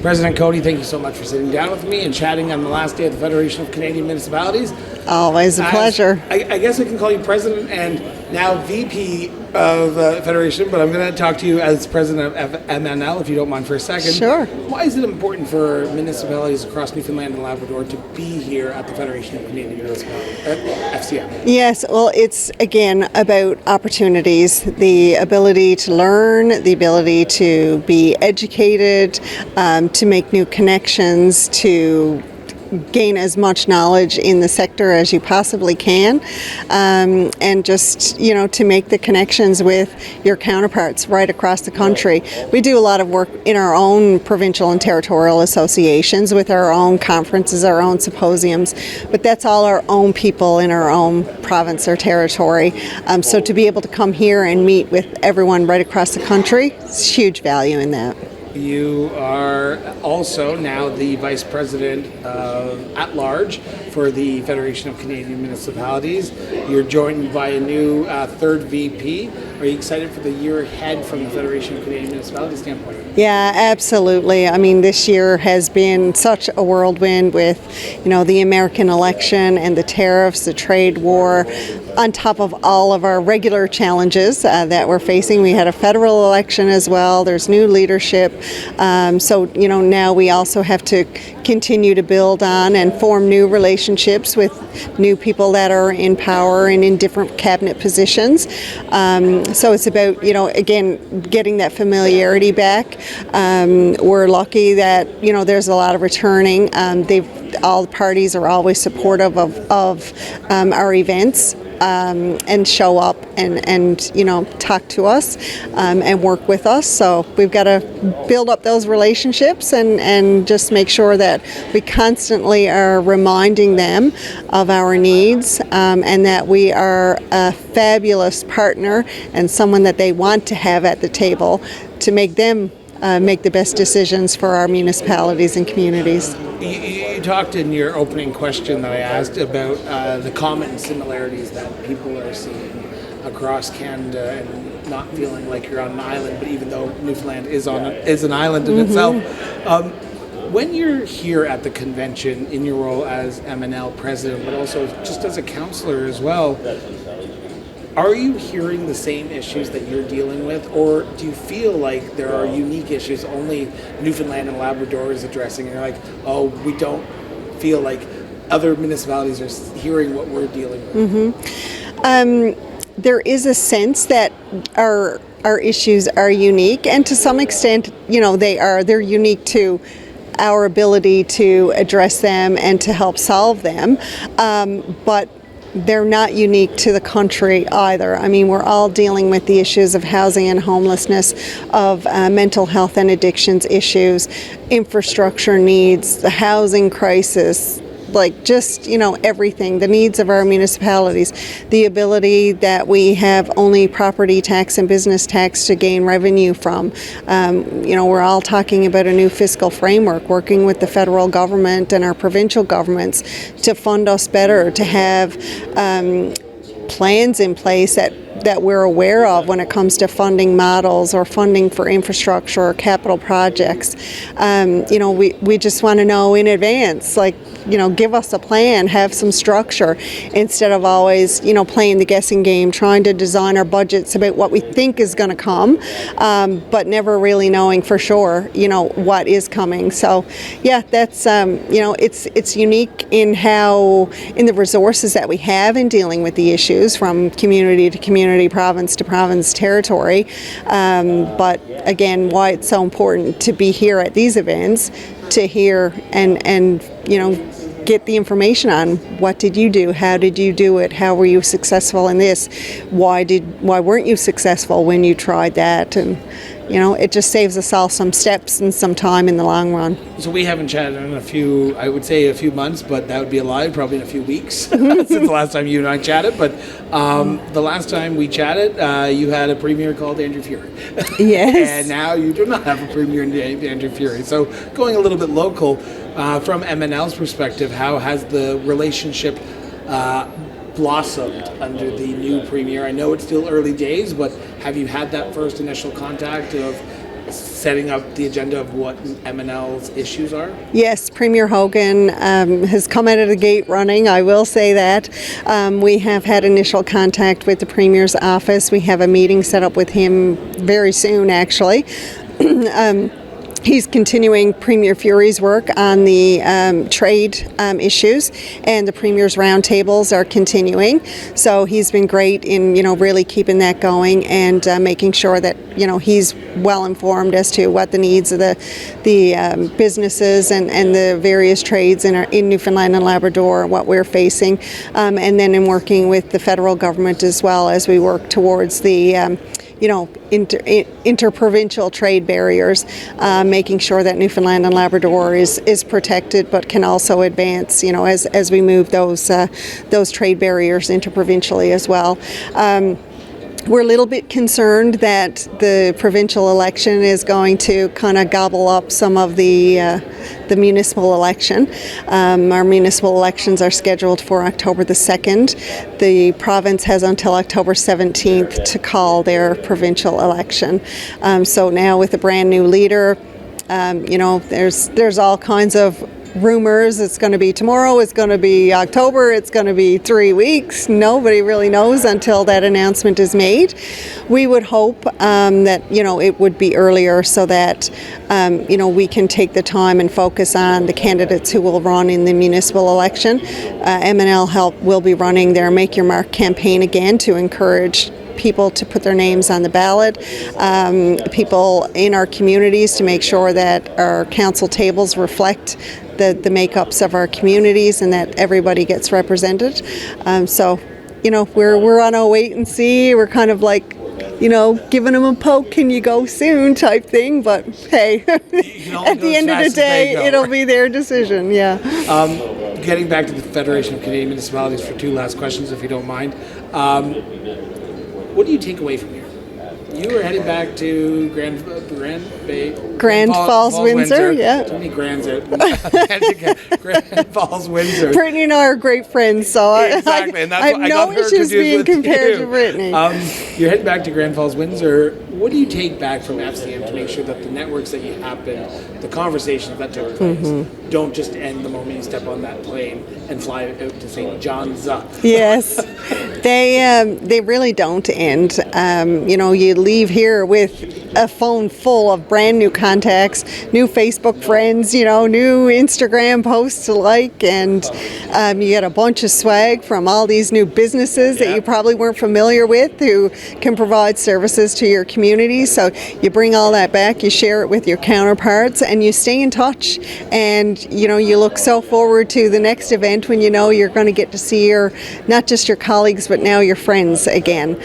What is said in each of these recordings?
President Cody, thank you so much for sitting down with me and chatting on the last day of the Federation of Canadian Municipalities. Always a pleasure. I guess I can call you President and now VP of the Federation, but I'm going to talk to you as President of MNL, if you don't mind for a second. Sure. Why is it important for municipalities across Newfoundland and Labrador to be here at the Federation of Canadian Municipalities, FCM? Yes, well, it's, again, about opportunities, the ability to learn, the ability to be educated, to make new connections, to gain as much knowledge in the sector as you possibly can, and just, to make the connections with your counterparts right across the country. We do a lot of work in our own provincial and territorial associations with our own conferences, our own symposiums, but that's all our own people in our own province or territory. So to be able to come here and meet with everyone right across the country, it's huge value in that. You are also now the Vice President at Large for the Federation of Canadian Municipalities. You're joined by a new third VP. Are you excited for the year ahead from the Federation of Canadian Municipalities standpoint? Yeah, absolutely. I mean, this year has been such a whirlwind with, the American election and the tariffs, the trade war, on top of all of our regular challenges that we're facing. We had a federal election as well. There's new leadership. So, now we also have to continue to build on and form new relationships with new people that are in power and in different cabinet positions. So it's about, again, getting that familiarity back. We're lucky that, there's a lot of returning. All the parties are always supportive of our events. And show up and talk to us and work with us. So we've got to build up those relationships and just make sure that we constantly are reminding them of our needs and that we are a fabulous partner and someone that they want to have at the table to make them make the best decisions for our municipalities and communities. You talked in your opening question that I asked about the common similarities that people are seeing across Canada and not feeling like you're on an island, but even though Newfoundland is an island in itself. When you're here at the convention in your role as MNL president, but also just as a councillor as well, are you hearing the same issues that you're dealing with, or do you feel like there are unique issues only Newfoundland and Labrador is addressing, and you're like, oh, we don't feel like other municipalities are hearing what we're dealing with? There is a sense that our issues are unique, and to some extent, they're unique to our ability to address them and to help solve them, but they're not unique to the country either. I mean, we're all dealing with the issues of housing and homelessness, of mental health and addictions issues, infrastructure needs, the housing crisis, everything, the needs of our municipalities, the ability that we have only property tax and business tax to gain revenue from. We're all talking about a new fiscal framework, working with the federal government and our provincial governments to fund us better, to have plans in place that we're aware of when it comes to funding models or funding for infrastructure or capital projects. We just want to know in advance, give us a plan, have some structure, instead of always, playing the guessing game, trying to design our budgets about what we think is going to come, but never really knowing for sure, what is coming. So, yeah, that's, it's unique in the resources that we have in dealing with the issues from community to community, province to province, territory. But again, why it's so important to be here at these events, to hear and get the information on what did you do, how did you do it, how were you successful in this, why weren't you successful when you tried that, and it just saves us all some steps and some time in the long run. So we haven't chatted in a few months, but that would be a lie, probably in a few weeks since the last time you and I chatted. But the last time we chatted, you had a premier called Andrew Furey. Yes. And now you do not have a premier named Andrew Furey. So going a little bit local, from MNL's perspective, how has the relationship blossomed under the new premier? I know it's still early days, but have you had that first initial contact of setting up the agenda of what MNL's issues are? Yes, Premier Hogan has come out of the gate running, I will say that. We have had initial contact with the Premier's office. We have a meeting set up with him very soon, actually. He's continuing Premier Fury's work on the trade issues, and the Premier's roundtables are continuing. So he's been great in, really keeping that going and making sure that, he's well informed as to what the needs of the businesses and the various trades in Newfoundland and Labrador, what we're facing, and then in working with the federal government as well as we work towards the interprovincial trade barriers, making sure that Newfoundland and Labrador is protected, but can also advance, as we move those trade barriers interprovincially as well. We're a little bit concerned that the provincial election is going to kind of gobble up some of the municipal election. Our municipal elections are scheduled for October the 2nd. The province has until October 17th to call their provincial election. So now with a brand new leader, there's all kinds of rumors. It's going to be tomorrow, it's going to be October, it's going to be 3 weeks. Nobody really knows until that announcement is made. We would hope that it would be earlier so that we can take the time and focus on the candidates who will run in the municipal election. MNL will be running their Make Your Mark campaign again to encourage people to put their names on the ballot, people in our communities to make sure that our council tables reflect the makeups of our communities and that everybody gets represented. We're on a wait and see. We're kind of like, giving them a poke, can you go soon type thing, but hey, at the end of the day, it'll be their decision, yeah. Getting back to the Federation of Canadian Municipalities for two last questions, if you don't mind. What do you take away from here? You were heading back to Grand Falls, Windsor. Yeah. Too many Grands out. Grand Falls, Windsor. Brittany and I are great friends, so exactly. And that's I have no issues being compared to Brittany. You're heading back to Grand Falls, Windsor. What do you take back from FCM to make sure that the networks that you happen, the conversations that took place, don't just end the moment you step on that plane and fly out to St. John's? Yes, they really don't end. You leave here with a phone full of brand new contacts, new Facebook friends, new Instagram posts to like, and you get a bunch of swag from all these new businesses that you probably weren't familiar with who can provide services to your community. So you bring all that back, you share it with your counterparts, and you stay in touch. And you look so forward to the next event when you're going to get to see not just your colleagues but now your friends again.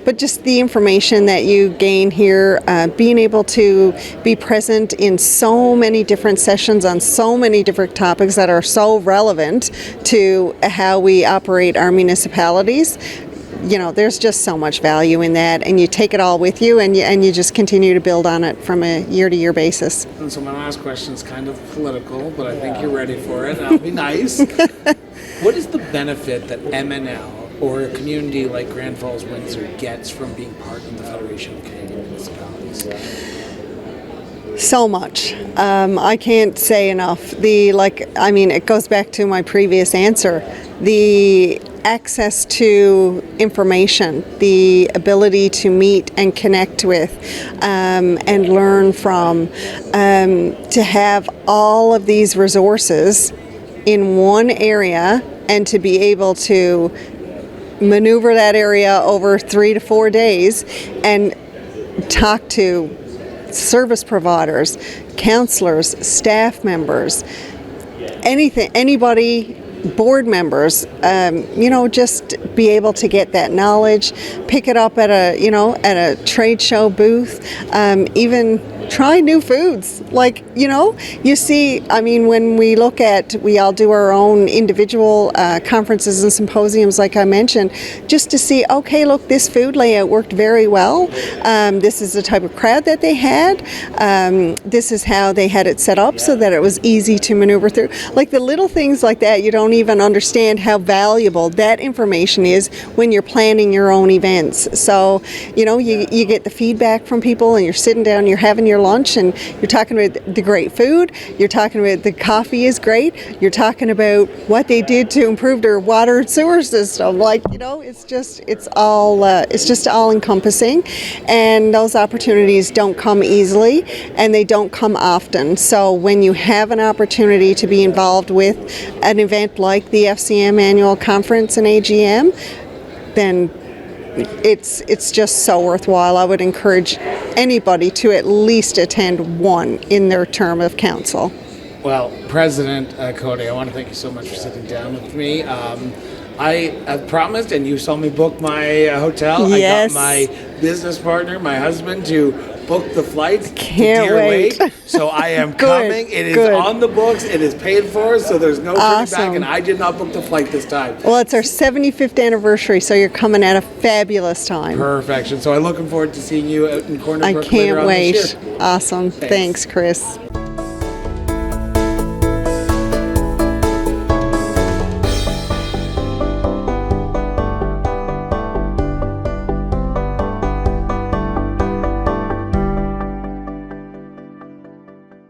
But just the information that you gain here, being able to be present in so many different sessions on so many different topics that are so relevant to how we operate our municipalities. There's just so much value in that, and you take it all with you, and you just continue to build on it from a year-to-year basis. And so my last question is kind of political, but I think you're ready for it. That'll be nice. What is the benefit that MNL or a community like Grand Falls, Windsor gets from being part of the Federation of Canadian Municipalities? So much. I can't say enough. It goes back to my previous answer. The access to information, the ability to meet and connect with and learn from, to have all of these resources in one area and to be able to maneuver that area over 3 to 4 days and talk to service providers, counselors, staff members, anybody, board members, just be able to get that knowledge, pick it up at a trade show booth, even try new foods. You see, when we all do our own individual conferences and symposiums, like I mentioned, just to see, okay, look, this food layout worked very well. This is the type of crowd that they had. This is how they had it set up so that it was easy to maneuver through. The little things like that you don't don't even understand how valuable that information is when you're planning your own events. So, you get the feedback from people, and you're sitting down, you're having your lunch, and you're talking about the great food, you're talking about the coffee is great, you're talking about what they did to improve their water and sewer system. It's just all encompassing, and those opportunities don't come easily, and they don't come often. So when you have an opportunity to be involved with an event like the FCM annual conference and AGM, then it's just so worthwhile. I would encourage anybody to at least attend one in their term of council. Well, President Cody, I want to thank you so much for sitting down with me. I have promised, and you saw me book my hotel. Yes. I got my business partner, my husband, to book the flights Can't to Deer wait. Lake. So I am Good, coming. It is good. on the books. It is paid for, so there's no turning Awesome. back, and I did not book the flight this time. Well, it's our 75th anniversary, so you're coming at a fabulous time. Perfection. So I'm looking forward to seeing you out in Corner I Brook later can't on wait. this year. Awesome. Thanks, Chris.